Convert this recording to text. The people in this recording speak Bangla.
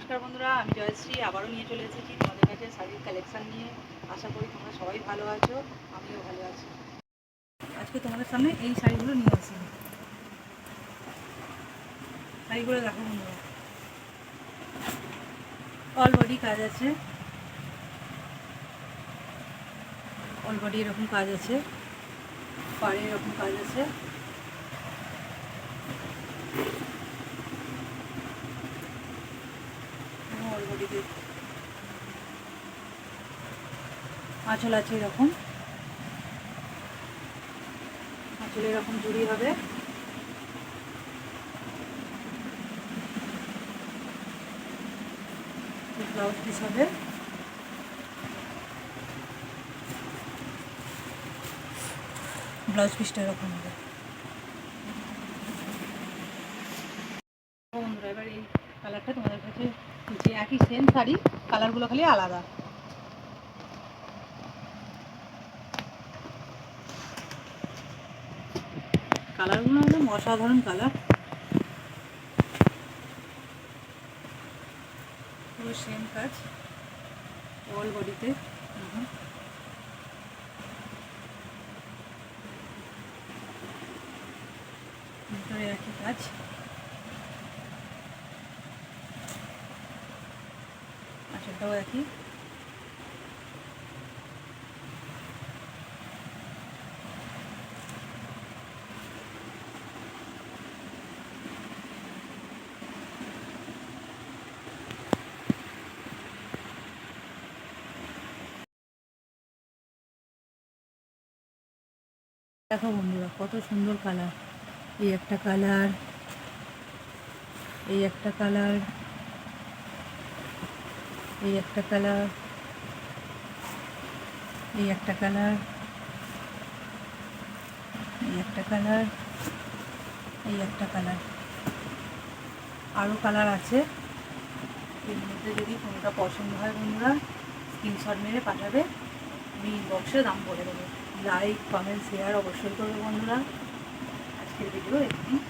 নমস্কার বন্ধুরা, আমি জয়শ্রী আবারও নিয়ে চলে এসেছি তোমাদের কাছে শাড়ির কালেকশান নিয়ে। আশা করি তোমরা সবাই ভালো আছো, আমিও ভালো আছি। আজকে তোমাদের সামনে এই শাড়িগুলো নিয়ে আসি। শাড়িগুলো দেখো বন্ধুরা, অল বডি কাজ আছে, অল বডি এরকম কাজ আছে, পাড়ে এরকম কাজ আছে, অল বডিতে আঁচল আছে এরকম, আঁচলে এরকম জুড়ি হবে, ব্লাউজ পিস হবে, ব্লাউজ পিসটা এরকম হবে। বন্ধুরা এবার এই কালারটা তোমাদের কাছে যে একই সেম শাড়ি, কালারগুলো খালি আলাদা। কালারগুলো একদম অসাধারণ কালার, পুরো সেম কাজ অল বডিতে। ভিতরে একই কাজ, আঁচলটাও একই। দেখো বন্ধুরা কত সুন্দর কালার, এই একটা কালার, এই একটা কালার, এই একটা কালার, এই একটা কালার, এই একটা কালার, এই একটা কালার, আরও কালার আছে। এর মধ্যে যদি কোনোটা পছন্দ হয় বন্ধুরা স্ক্রিনশট মেরে পাঠাবে, আমি ইনবক্সে দাম বলে দেবো। লাইক কমেন্ট শেয়ার অবশ্যই করবে বন্ধুরা। আজকের ভিডিও এখানেই।